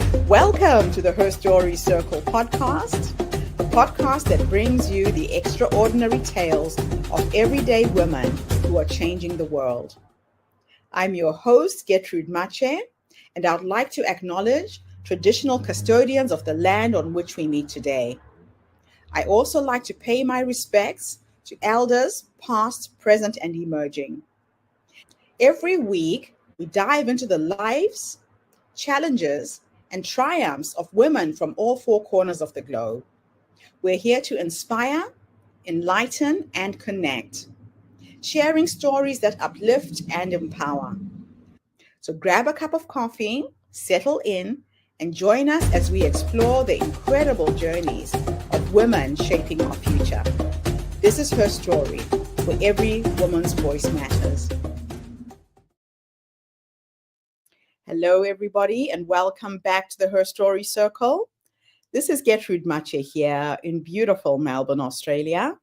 Welcome to the Her Story Circle podcast, the podcast that brings you the extraordinary tales of everyday women who are changing the world. I'm your host, Gertrude Mache, and I'd like to acknowledge traditional custodians of the land on which we meet today. I also like to pay my respects to elders, past, present, and emerging. Every week, we dive into the lives, challenges, and triumphs of women from all four corners of the globe. We're here to inspire, enlighten, and connect, sharing stories that uplift and empower. So grab a cup of coffee, settle in, and join us as we explore the incredible journeys of women shaping our future. This is Her Story, where every woman's voice matters. Hello, everybody, and welcome back to the Her Story Circle. This is Gertrude Mache here in beautiful Melbourne, Australia.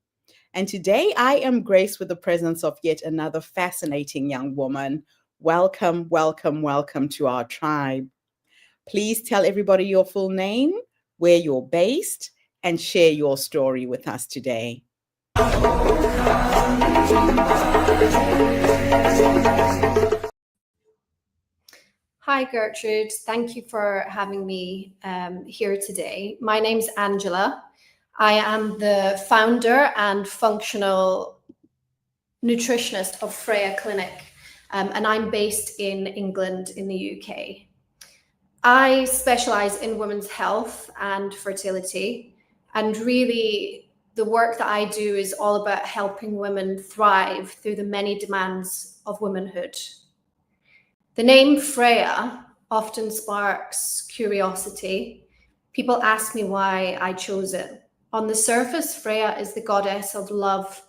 And today I am graced with the presence of yet another fascinating young woman. Welcome, welcome, welcome to our tribe. Please tell everybody your full name, where you're based, and share your story with us today. Hi, Gertrude. Thank you for having me here today. My name's Angela. I am the founder and functional nutritionist of Freya Clinic, and I'm based in England in the UK. I specialize in women's health and fertility, and really the work that I do is all about helping women thrive through the many demands of womanhood. The name Freya often sparks curiosity. People ask me why I chose it. On the surface, Freya is the goddess of love,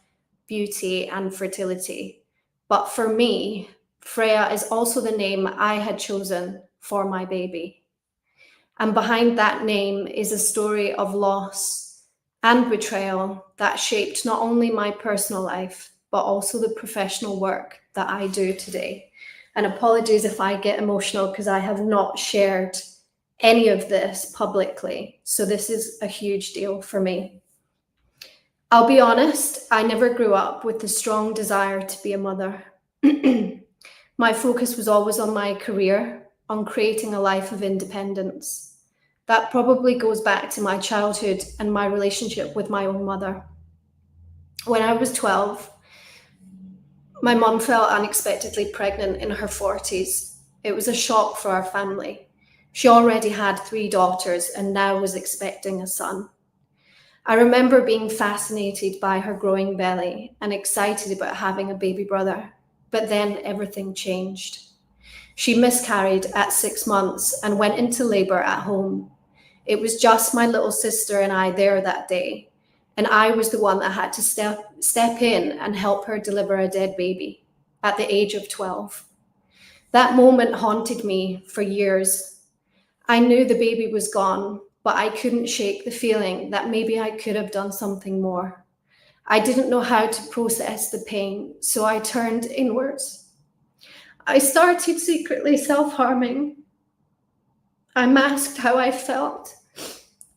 beauty, and fertility. But for me, Freya is also the name I had chosen for my baby. And behind that name is a story of loss and betrayal that shaped not only my personal life, but also the professional work that I do today. And apologies if I get emotional because I have not shared any of this publicly. So this is a huge deal for me. I'll be honest, I never grew up with the strong desire to be a mother. My focus was always on my career, on creating a life of independence. That probably goes back to my childhood and my relationship with my own mother. When I was 12, my mum fell unexpectedly pregnant in her 40s. It was a shock for our family. She already had 3 daughters and now was expecting a son. I remember being fascinated by her growing belly and excited about having a baby brother, but then everything changed. She miscarried at 6 months and went into labor at home. It was just my little sister and I there that day. And I was the one that had to step in and help her deliver a dead baby at the age of 12. That moment haunted me for years. I knew the baby was gone, but I couldn't shake the feeling that maybe I could have done something more. I didn't know how to process the pain, so I turned inwards. I started secretly self-harming. I masked how I felt.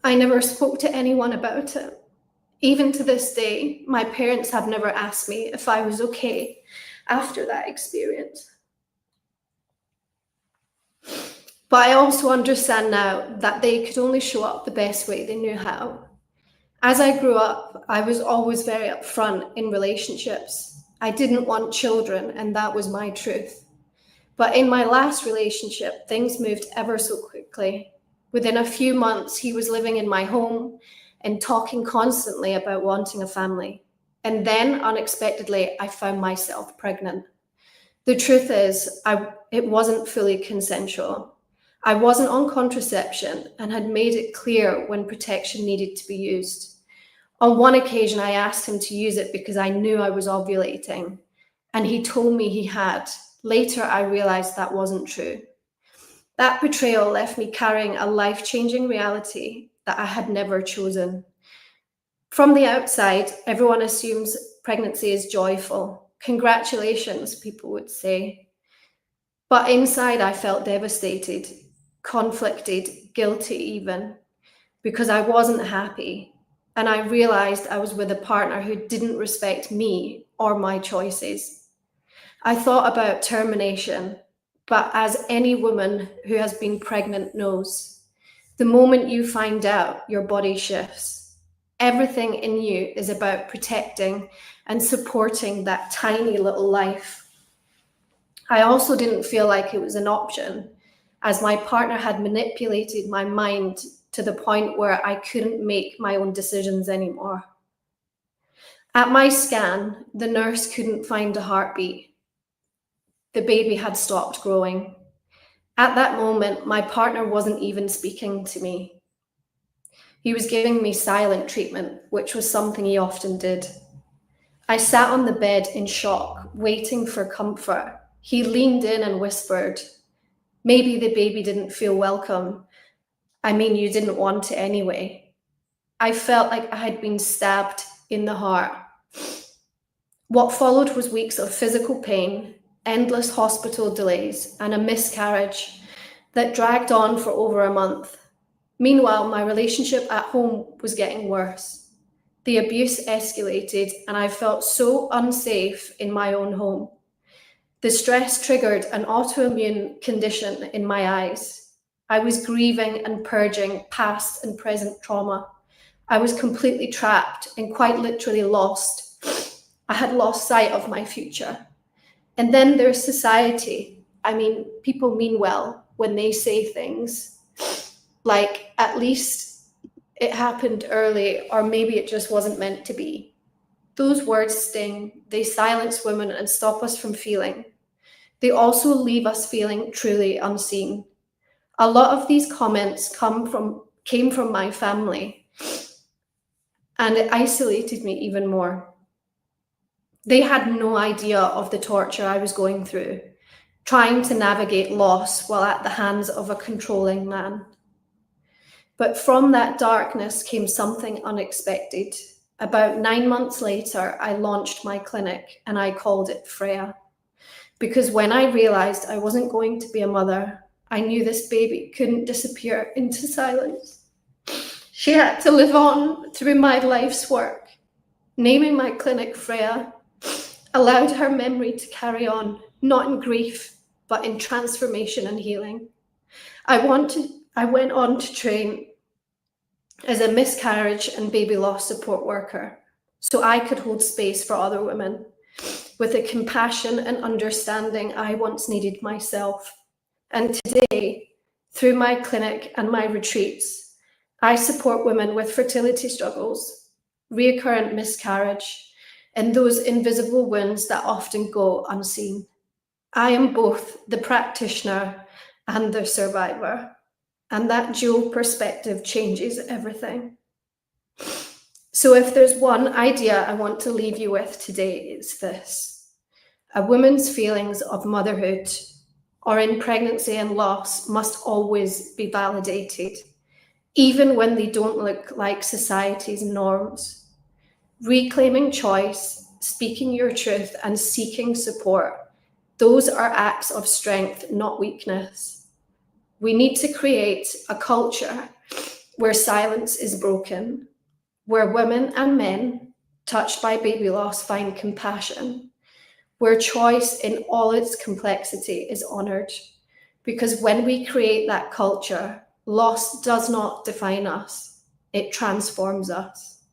I never spoke to anyone about it. Even to this day, my parents have never asked me if I was okay after that experience. But I also understand now that they could only show up the best way they knew how. As I grew up, I was always very upfront in relationships. I didn't want children, and that was my truth. But in my last relationship, things moved ever so quickly. Within a few months, he was living in my home and talking constantly about wanting a family. And then, unexpectedly, I found myself pregnant. The truth is, it wasn't fully consensual. I wasn't on contraception and had made it clear when protection needed to be used. On one occasion, I asked him to use it because I knew I was ovulating, and he told me he had. Later, I realized that wasn't true. That betrayal left me carrying a life-changing reality that I had never chosen. From the outside, everyone assumes pregnancy is joyful. Congratulations, people would say. But inside, I felt devastated. conflicted, guilty even, because I wasn't happy. And I realized I was with a partner who didn't respect me or my choices. I thought about termination, but as any woman who has been pregnant knows, the moment you find out, your body shifts. Everything in you is about protecting and supporting that tiny little life. I also didn't feel like it was an option, as my partner had manipulated my mind to the point where I couldn't make my own decisions anymore. At my scan, the nurse couldn't find a heartbeat. The baby had stopped growing. At that moment, my partner wasn't even speaking to me. He was giving me silent treatment, which was something he often did. I sat on the bed in shock, waiting for comfort. He leaned in and whispered, "Maybe the baby didn't feel welcome. I mean, you didn't want it anyway." I felt like I had been stabbed in the heart. What followed was weeks of physical pain, endless hospital delays, and a miscarriage that dragged on for over a month. Meanwhile, my relationship at home was getting worse. The abuse escalated, and I felt so unsafe in my own home. The stress triggered an autoimmune condition in my eyes. I was grieving and purging past and present trauma. I was completely trapped and quite literally lost. I had lost sight of my future. And then there's society. I mean, people mean well when they say things like, at least it happened early, or maybe it just wasn't meant to be. Those words sting. They silence women and stop us from feeling. They also leave us feeling truly unseen. A lot of these comments came from my family, and it isolated me even more. They had no idea of the torture I was going through, trying to navigate loss while at the hands of a controlling man. But from that darkness came something unexpected. About 9 months later, I launched my clinic, and I called it Freya. Because when I realized I wasn't going to be a mother, I knew this baby couldn't disappear into silence. She had to live on through my life's work. Naming my clinic Freya allowed her memory to carry on, not in grief, but in transformation and healing. I went on to train as a miscarriage and baby loss support worker, so I could hold space for other women with the compassion and understanding I once needed myself. And today, through my clinic and my retreats, I support women with fertility struggles, recurrent miscarriage, and those invisible wounds that often go unseen. I am both the practitioner and the survivor, and that dual perspective changes everything. So if there's one idea I want to leave you with today, it's this: a woman's feelings of motherhood or in pregnancy and loss must always be validated, even when they don't look like society's norms. Reclaiming choice, speaking your truth, and seeking support, those are acts of strength, not weakness. We need to create a culture where silence is broken, where women and men touched by baby loss find compassion, where choice in all its complexity is honored. Because when we create that culture, loss does not define us, it transforms us.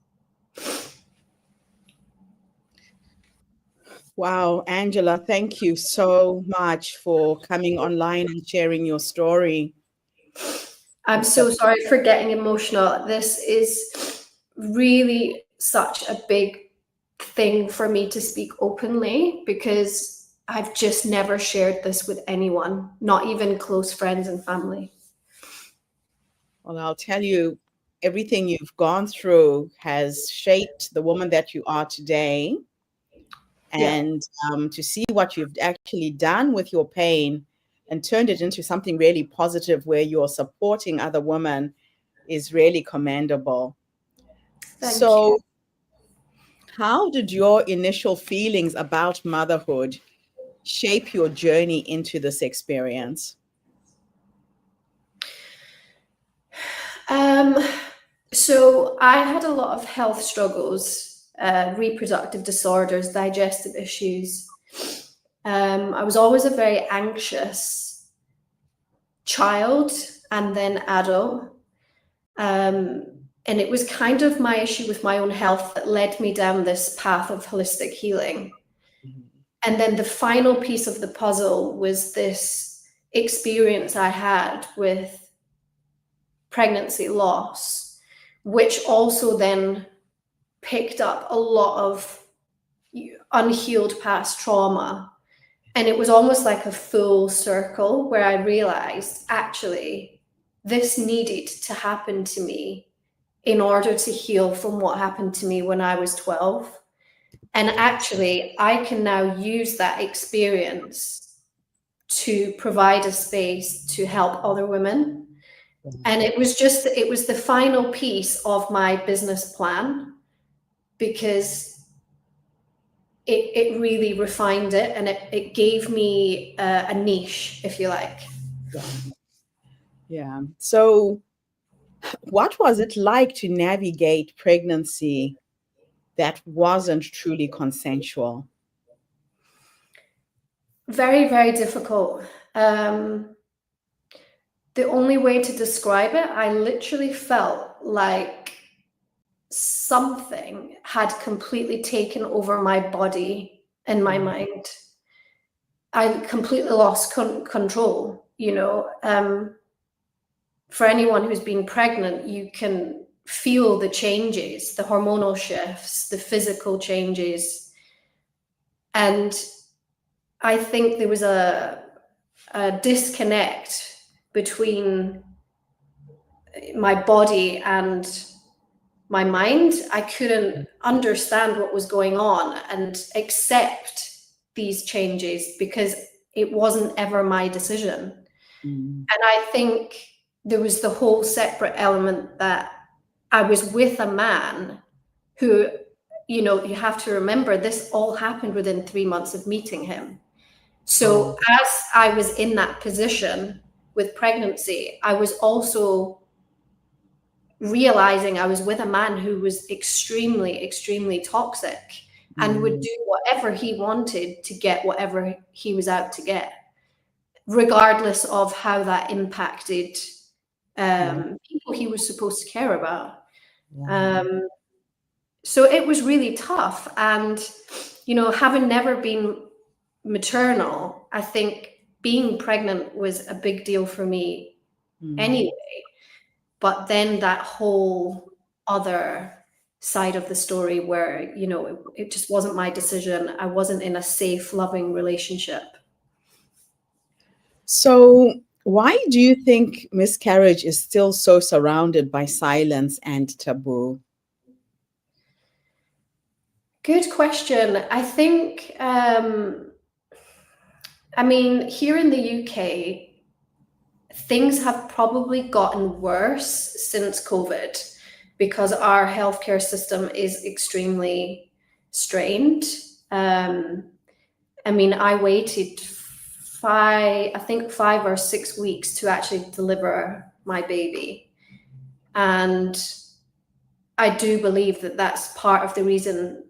Wow, Angela, thank you so much for coming online and sharing your story. I'm so sorry for getting emotional. This is really such a big thing for me to speak openly, because I've just never shared this with anyone, not even close friends and family. Well, I'll tell you, everything you've gone through has shaped the woman that you are today. And to see what you've actually done with your pain and turned it into something really positive where you're supporting other women is really commendable. Thank you. How did your initial feelings about motherhood shape your journey into this experience? So I had a lot of health struggles, reproductive disorders, digestive issues. I was always a very anxious child and then adult. And it was kind of my issue with my own health that led me down this path of holistic healing. And then the final piece of the puzzle was this experience I had with pregnancy loss, which also then picked up a lot of unhealed past trauma. And it was almost like a full circle where I realized, actually, this needed to happen to me in order to heal from what happened to me when I was 12. And actually, I can now use that experience to provide a space to help other women. And it was the final piece of my business plan, because it really refined it, and it gave me a niche, if you like. Yeah. So what was it like to navigate pregnancy that wasn't truly consensual? Very, very difficult. The only way to describe it, I literally felt like something had completely taken over my body and my mind. I completely lost control, For anyone who's been pregnant, you can feel the changes, the hormonal shifts, the physical changes. And I think there was a disconnect between my body and my mind. I couldn't understand what was going on and accept these changes because it wasn't ever my decision. And I think there was the whole separate element that I was with a man who, you have to remember, this all happened within 3 months of meeting him. So as I was in that position with pregnancy, I was also realizing I was with a man who was extremely, extremely toxic and would do whatever he wanted to get whatever he was out to get, regardless of how that impacted people he was supposed to care about. So it was really tough. And, having never been maternal, I think being pregnant was a big deal for me anyway. But then that whole other side of the story where, it just wasn't my decision. I wasn't in a safe, loving relationship. So why do you think miscarriage is still so surrounded by silence and taboo? Good question. I think, here in the UK, things have probably gotten worse since COVID because our healthcare system is extremely strained. I waited 5 or 6 weeks to actually deliver my baby. And I do believe that that's part of the reason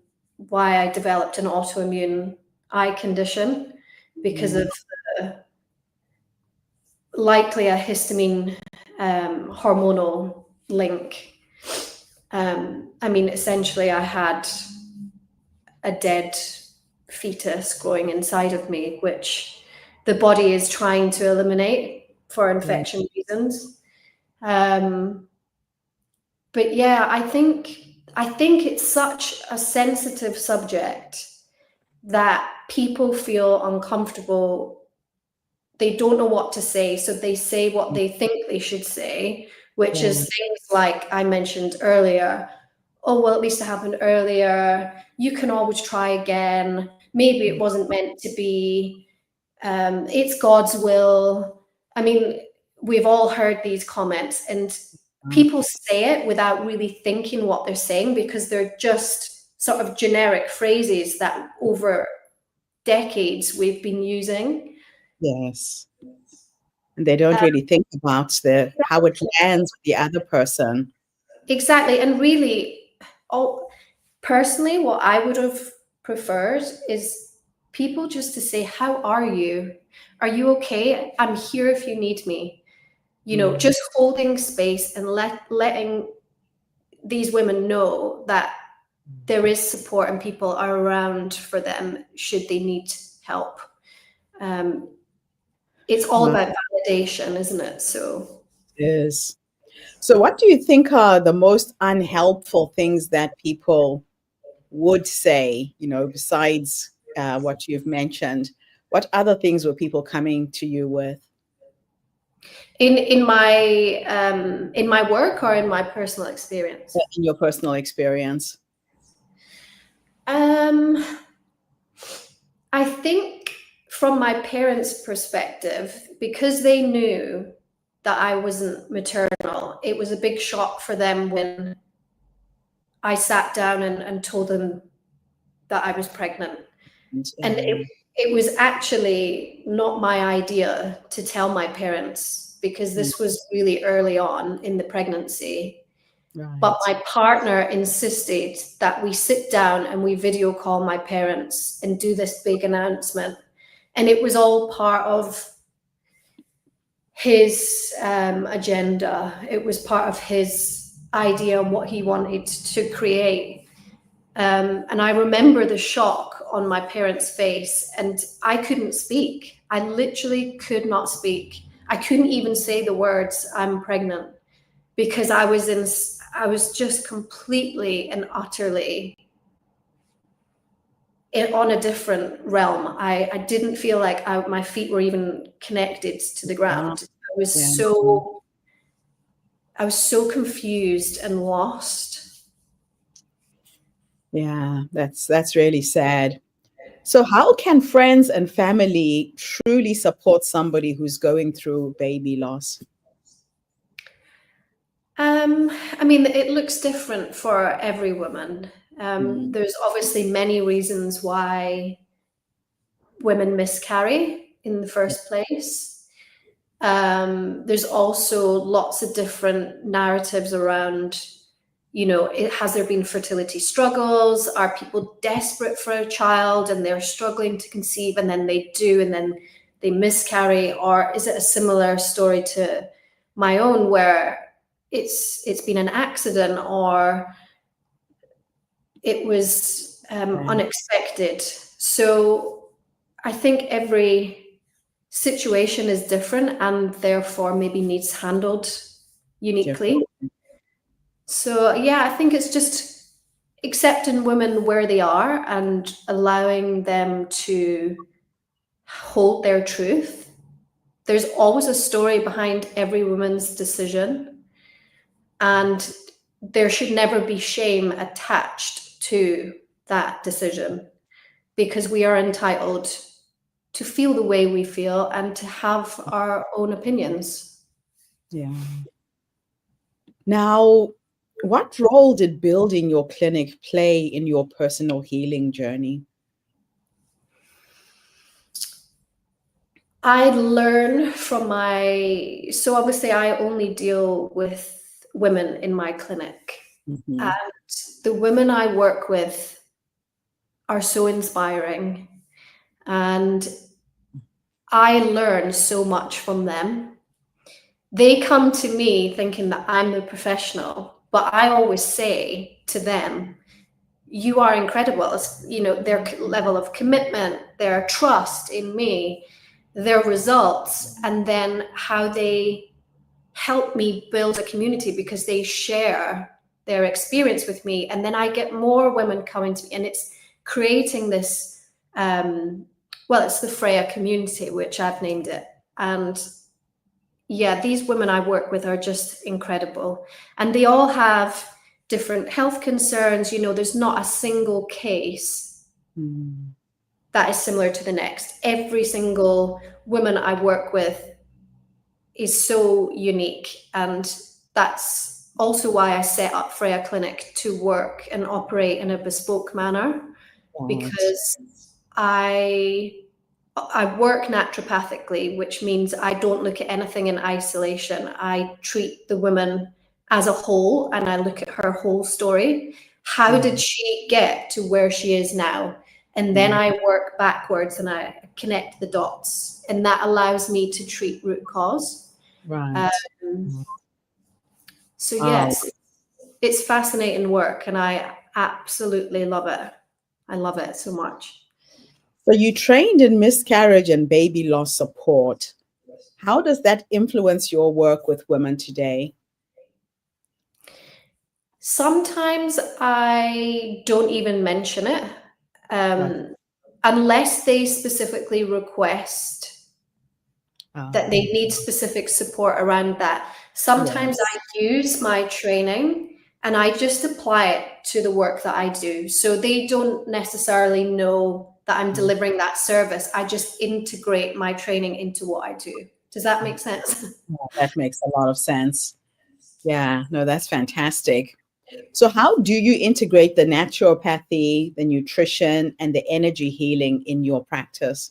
why I developed an autoimmune eye condition, because of likely a histamine hormonal link. Essentially, I had a dead fetus growing inside of me, which the body is trying to eliminate for infection reasons. But yeah, I think it's such a sensitive subject that people feel uncomfortable. They don't know what to say, so they say what they think they should say, which is things like I mentioned earlier. Oh, well, at least it happened earlier. You can always try again. Maybe it wasn't meant to be. It's God's will. We've all heard these comments, and people say it without really thinking what they're saying, because they're just sort of generic phrases that over decades we've been using. Yes. And they don't really think about how it lands with the other person. Exactly. And really, personally, what I would have preferred is people just to say, how are you? Are you okay? I'm here if you need me. Just holding space and letting these women know that there is support and people are around for them should they need help. It's all about validation, isn't it? So it is. So what do you think are the most unhelpful things that people would say, besides what you've mentioned? What other things were people coming to you with? in my work or in my personal experience? In your personal experience? I think from my parents' perspective, because they knew that I wasn't maternal, it was a big shock for them when I sat down and told them that I was pregnant. And it was actually not my idea to tell my parents, because this was really early on in the pregnancy. Right. But my partner insisted that we sit down and we video call my parents and do this big announcement. And it was all part of his agenda. It was part of his idea of what he wanted to create. And I remember the shock on my parents' face, and I couldn't speak. I literally could not speak. I couldn't even say the words, "I'm pregnant," because I was just completely and utterly on a different realm. I didn't feel like my feet were even connected to the ground. I was so confused and lost. Yeah, that's really sad. So how can friends and family truly support somebody who's going through baby loss? I mean, it looks different for every woman. There's obviously many reasons why women miscarry in the first place. There's also lots of different narratives around, has there been fertility struggles? Are people desperate for a child and they're struggling to conceive, and then they do, and then they miscarry? Or is it a similar story to my own, where it's been an accident, or it was unexpected? So I think every situation is different and therefore maybe needs handled uniquely. So yeah, I think it's just accepting women where they are and allowing them to hold their truth. There's always a story behind every woman's decision, and there should never be shame attached to that decision, because we are entitled to feel the way we feel and to have our own opinions. Yeah. Now, what role did building your clinic play in your personal healing journey? I learn from so obviously I only deal with women in my clinic. And the women I work with are so inspiring, and I learn so much from them. They come to me thinking that I'm the professional, but I always say to them, you are incredible. Their level of commitment, their trust in me, their results, and then how they help me build a community because they share their experience with me. And then I get more women coming to me, and it's creating this, it's the Freya community, which I've named it. And yeah, these women I work with are just incredible. And they all have different health concerns. There's not a single case that is similar to the next. Every single woman I work with is so unique. And that's also why I set up Freya Clinic to work and operate in a bespoke manner, because I I work naturopathically, which means I don't look at anything in isolation. I treat the woman as a whole, and I look at her whole story. How did she get to where she is now? And then I work backwards and I connect the dots, and that allows me to treat root cause. Right. So yes, it's fascinating work, and I absolutely love it. I love it so much. So you trained in miscarriage and baby loss support. How does that influence your work with women today? Sometimes I don't even mention it, Right. unless they specifically request that they need specific support around that. Sometimes I use my training and I just apply it to the work that I do. So they don't necessarily know that I'm delivering that service. I just integrate my training into what I do. Does that make sense? Yeah, that makes a lot of sense. Yeah, no, that's fantastic. So how do you integrate the naturopathy, the nutrition, and the energy healing in your practice?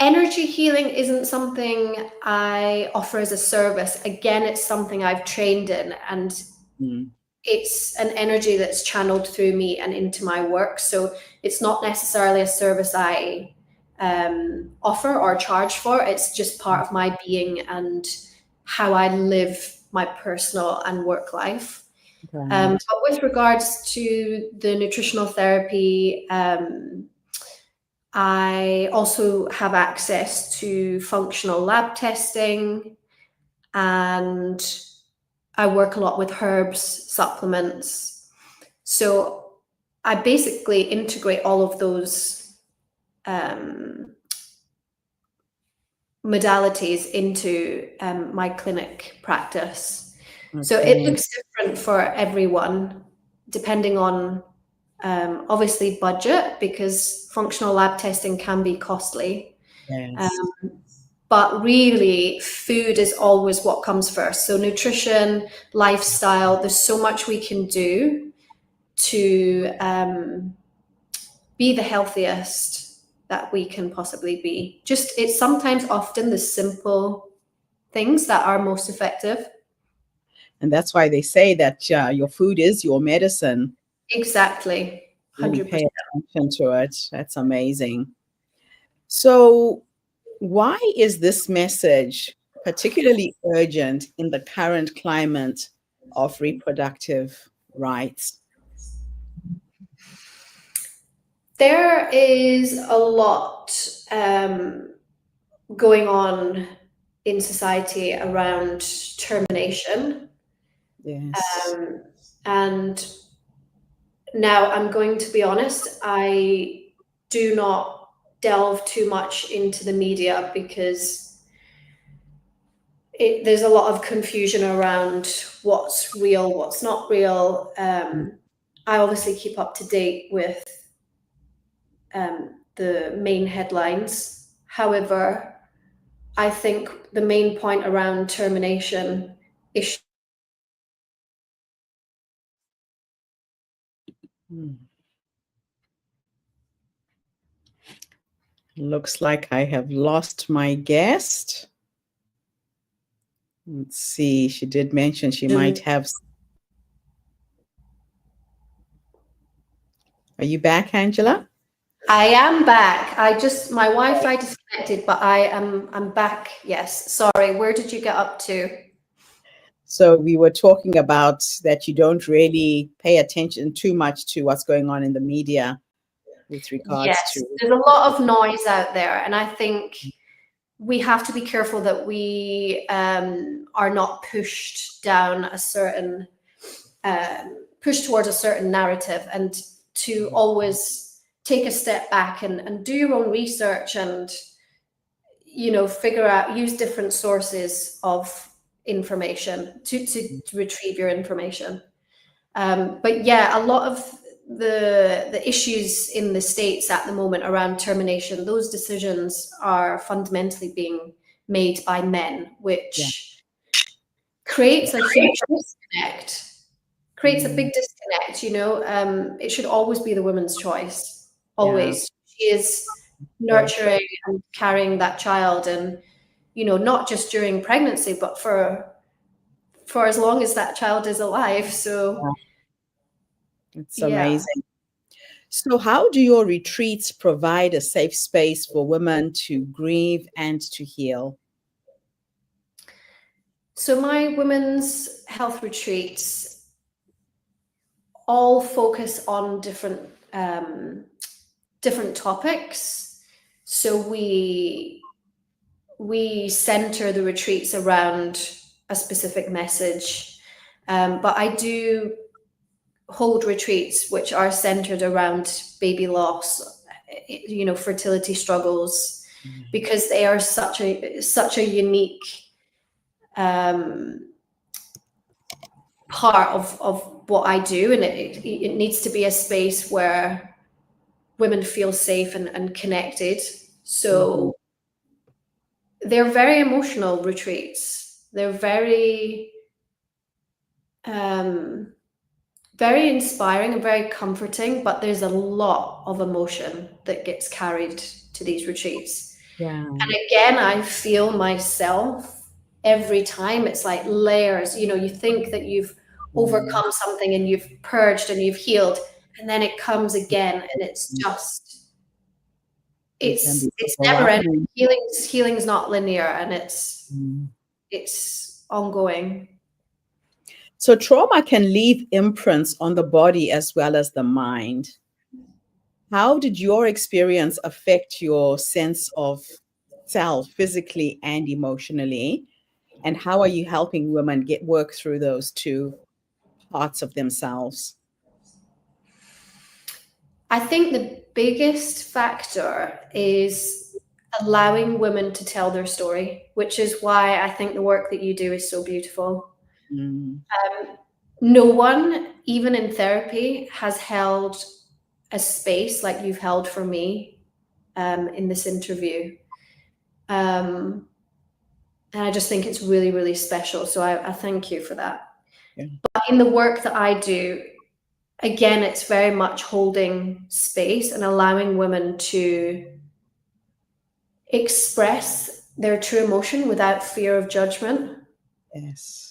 Energy healing isn't something I offer as a service. Again, it's something I've trained in, and it's an energy that's channeled through me and into my work. So it's not necessarily a service I offer or charge for. It's just part of my being and how I live my personal and work life. Right. But with regards to the nutritional therapy, I also have access to functional lab testing, and I work a lot with herbs, supplements. So I basically integrate all of those modalities into my clinic practice. Okay. So it looks different for everyone, depending on obviously budget, because functional lab testing can be costly. Yes. But really, food is always what comes first. So nutrition, lifestyle, there's so much we can do to be the healthiest that we can possibly be. Just, it's sometimes often the simple things that are most effective. And that's why they say that your food is your medicine. Exactly. Really 100%. pay attention to it. That's amazing. So why is this message particularly urgent in the current climate of reproductive rights? There is a lot going on in society around termination. Yes. And now I'm going to be honest, I do not delve too much into the media because there's a lot of confusion around what's real, what's not real. I obviously keep up to date with the main headlines. However, I think the main point around termination is Looks like I have lost my guest. Let's see. She did mention she might have. Are you back, Angela? I am back. My Wi-Fi disconnected, but I'm back. Yes. Sorry. Where did you get up to? So we were talking about that you don't really pay attention too much to what's going on in the media with regards to. There's a lot of noise out there, and I think we have to be careful that we are not pushed down a certain push towards a certain narrative, and to always take a step back and do your own research and figure out, use different sources of information to retrieve your information. But yeah, a lot of the issues in the States at the moment around termination, those decisions are fundamentally being made by men, which creates a huge disconnect. creates a big disconnect, you know. It should always be the woman's choice. Always. She is nurturing and carrying that child, and, you know, not just during pregnancy, but for as long as that child is alive. So it's amazing. So how do your retreats provide a safe space for women to grieve and to heal? So my women's health retreats all focus on different topics. So we center the retreats around a specific message, but I do hold retreats which are centered around baby loss, you know, fertility struggles, because they are such a unique part of what I do, and it needs to be a space where women feel safe and connected. So they're very emotional retreats. They're very very inspiring and very comforting, but there's a lot of emotion that gets carried to these retreats. And again, I feel myself every time. It's like layers. You know, you think that you've overcome something and you've purged and you've healed, and then it comes again, and it's just it's never ending. Healing's not linear, and it's ongoing. So trauma can leave imprints on the body as well as the mind. How did your experience affect your sense of self physically and emotionally? And how are you helping women work through those two parts of themselves? I think the biggest factor is allowing women to tell their story, which is why I think the work that you do is so beautiful. No one, even in therapy, has held a space like you've held for me in this interview. And I just think it's really, really special. So I thank you for that. But in the work that I do, again, it's very much holding space and allowing women to express their true emotion without fear of judgment. Yes.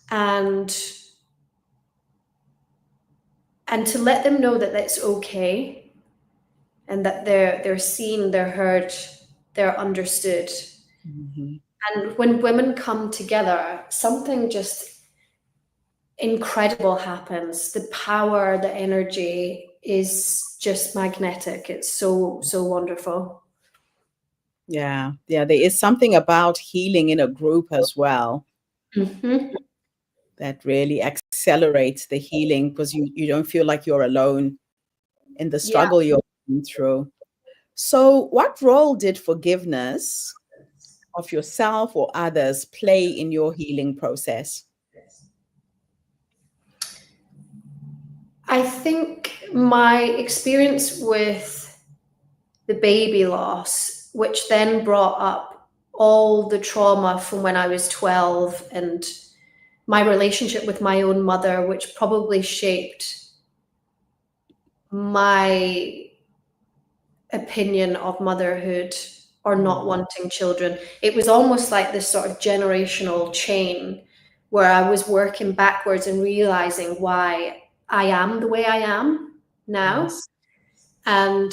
And to let them know that that's okay, and that they're seen, they're heard, they're understood. And when women come together, something just incredible happens. The power, the energy is just magnetic. It's so wonderful. Yeah. There is something about healing in a group as well that really accelerates the healing, because you don't feel like you're alone in the struggle you're going through. So what role did forgiveness of yourself or others play in your healing process? I think my experience with the baby loss, which then brought up all the trauma from when I was 12, and my relationship with my own mother, which probably shaped my opinion of motherhood or not wanting children. It was almost like this sort of generational chain where I was working backwards and realizing why I am the way I am now. Yes. And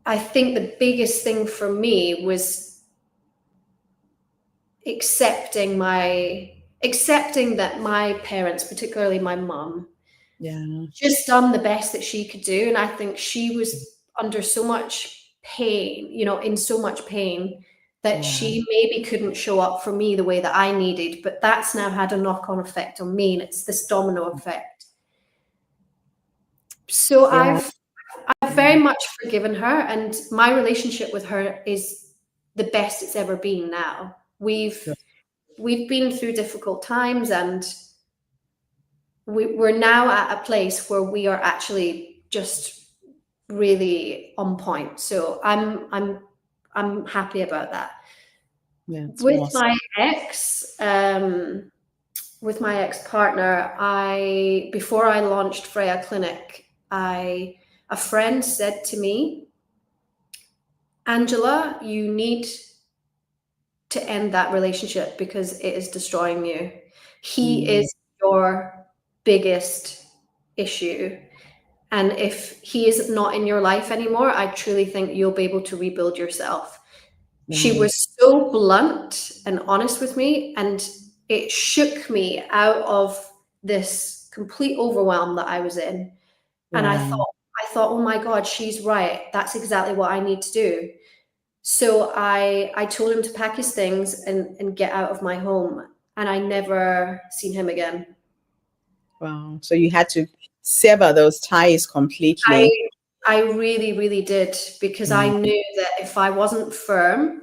I think the biggest thing for me was accepting that my parents, particularly my mum, just done the best that she could do. And I think she was under so much pain, you know, in so much pain that she maybe couldn't show up for me the way that I needed, but that's now had a knock-on effect on me, and it's this domino effect. So I've very much forgiven her, and my relationship with her is the best it's ever been now. We've been through difficult times, and we're now at a place where we are actually just really on point. So I'm happy about that. With awesome. My ex, with my ex-partner, before I launched Freya Clinic, a friend said to me, Angela, you need to end that relationship because it is destroying you. He Mm. is your biggest issue. And if he is not in your life anymore, I truly think you'll be able to rebuild yourself. She Wow. was so blunt and honest with me, and it shook me out of this complete overwhelm that I was in. And Wow. I thought, oh my God, she's right. That's exactly what I need to do. So I told him to pack his things and get out of my home. And I never seen him again. Wow. So you had to sever those ties I completely. I really, really did, because I Mm. knew that if I wasn't firm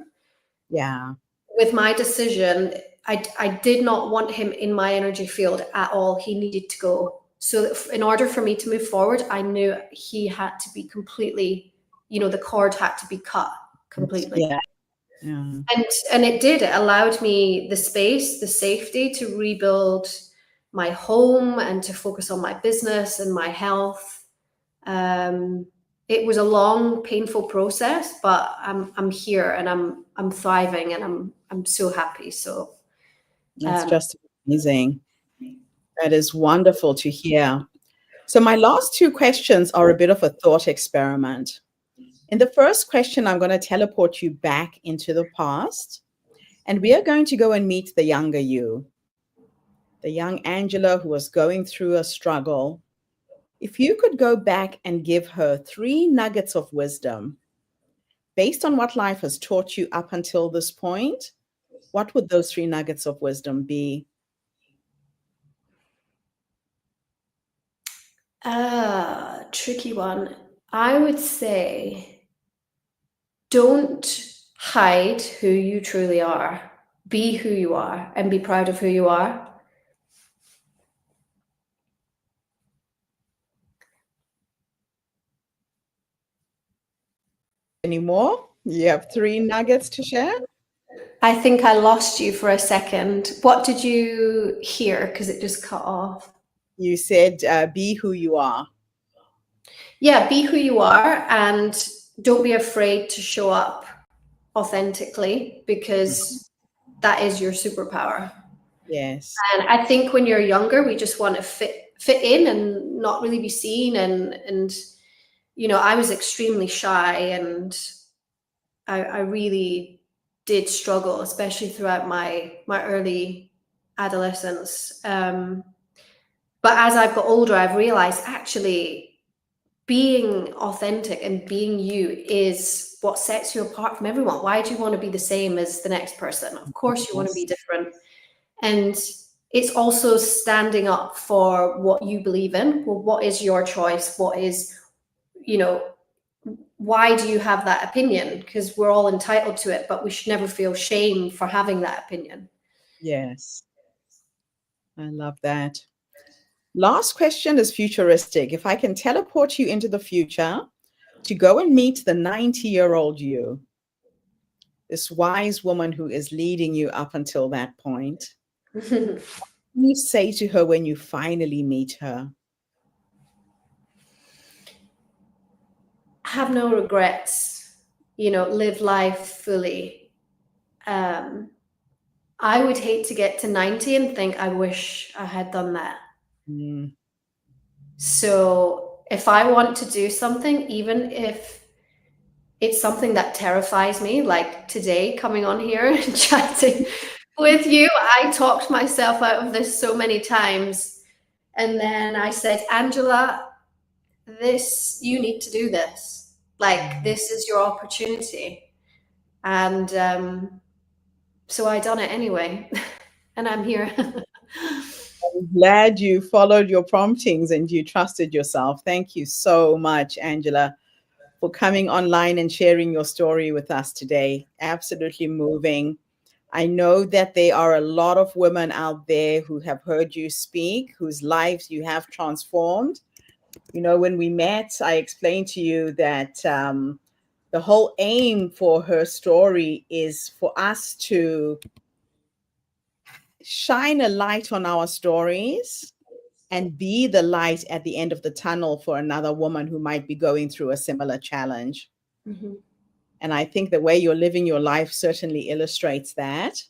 Yeah. with my decision, I did not want him in my energy field at all. He needed to go. So in order for me to move forward, I knew he had to be completely, the cord had to be cut completely. Yeah. Yeah. And it did. It allowed me the space, the safety to rebuild my home and to focus on my business and my health. It was a long, painful process, but I'm here and I'm thriving and I'm so happy. So That's just amazing. That is wonderful to hear. So my last two questions are a bit of a thought experiment. In the first question, I'm going to teleport you back into the past, and we are going to go and meet the younger you, the young Angela who was going through a struggle. If you could go back and give her three nuggets of wisdom based on what life has taught you up until this point, what would those three nuggets of wisdom be? tricky one. I would say don't hide who you truly are. Be who you are and be proud of who you are. Any more? You have three nuggets to share? I think I lost you for a second. What did you hear? Because it just cut off. You said be who you are. Yeah, be who you are and don't be afraid to show up authentically, because that is your superpower. Yes. And I think when you're younger, we just want to fit in and not really be seen. And I was extremely shy, and I really did struggle, especially throughout my early adolescence. But as I've got older, I've realized actually being authentic and being you is what sets you apart from everyone. Why do you want to be the same as the next person? Of course you want to be Yes. different. And it's also standing up for what you believe in. Well, what is your choice? What is, why do you have that opinion? Because we're all entitled to it, but we should never feel shame for having that opinion. Yes. I love that. Last question is futuristic. If I can teleport you into the future to go and meet the 90-year-old you, this wise woman who is leading you up until that point, what do you say to her when you finally meet her? Have no regrets, live life fully. I would hate to get to 90 and think, I wish I had done that. Mm. So if I want to do something, even if it's something that terrifies me, like today coming on here and chatting with you, I talked myself out of this so many times. And then I said, Angela, you need to do this. Like, this is your opportunity. And so I done it anyway. And I'm here. I'm glad you followed your promptings and you trusted yourself. Thank you so much, Angela, for coming online and sharing your story with us today. Absolutely moving. I know that there are a lot of women out there who have heard you speak, whose lives you have transformed. When we met, I explained to you that the whole aim for her story is for us to shine a light on our stories and be the light at the end of the tunnel for another woman who might be going through a similar challenge. Mm-hmm. And I think the way you're living your life certainly illustrates that.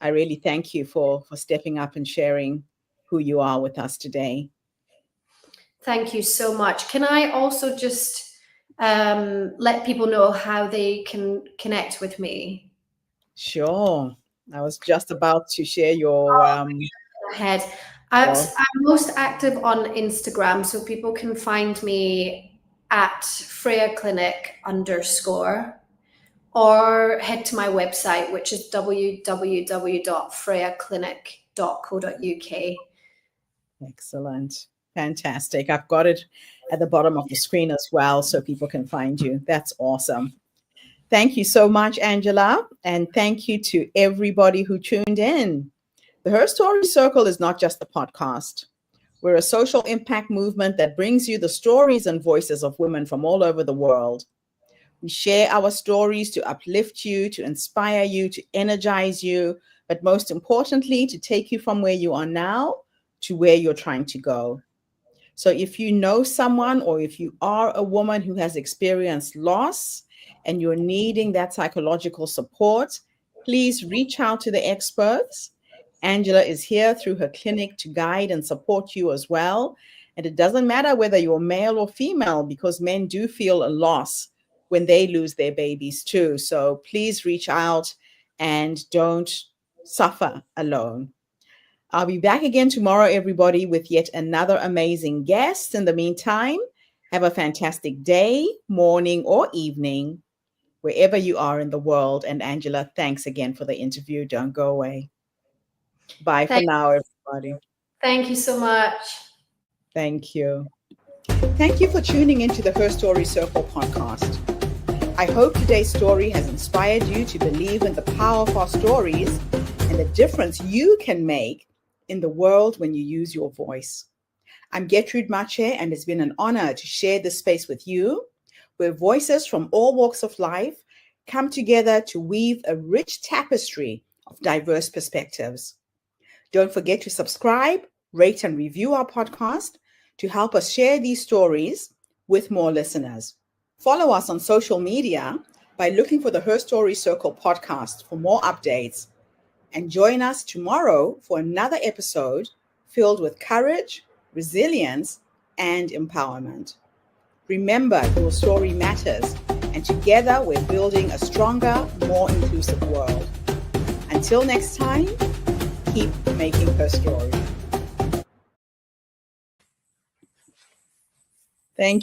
I really thank you for stepping up and sharing who you are with us today. Thank you so much. Can I also just let people know how they can connect with me? Sure. I was just about to share your Ahead. I'm most active on Instagram, so people can find me at Freya Clinic _ or head to my website, which is www.freyaclinic.co.uk. Excellent. Fantastic. I've got it at the bottom of the screen as well, so people can find you. That's awesome. Thank you so much, Angela. And thank you to everybody who tuned in. The Her Story Circle is not just a podcast. We're a social impact movement that brings you the stories and voices of women from all over the world. We share our stories to uplift you, to inspire you, to energize you, but most importantly, to take you from where you are now to where you're trying to go. So if you know someone or if you are a woman who has experienced loss and you're needing that psychological support, please reach out to the experts. Angela is here through her clinic to guide and support you as well. And it doesn't matter whether you're male or female, because men do feel a loss when they lose their babies too. So please reach out and don't suffer alone. I'll be back again tomorrow, everybody, with yet another amazing guest. In the meantime, have a fantastic day, morning, or evening, wherever you are in the world. And Angela, thanks again for the interview. Don't go away. Bye for now, everybody. Thank you so much. Thank you. Thank you for tuning into the Her Story Circle podcast. I hope today's story has inspired you to believe in the power of our stories and the difference you can make in the world when you use your voice. I'm Gertrude Mache, and it's been an honor to share this space with you, where voices from all walks of life come together to weave a rich tapestry of diverse perspectives. Don't forget to subscribe, rate, and review our podcast to help us share these stories with more listeners. Follow us on social media by looking for the Her Story Circle podcast for more updates. And join us tomorrow for another episode filled with courage, resilience, and empowerment. Remember, your story matters, and together we're building a stronger, more inclusive world. Until next time, keep making her story. Thank you.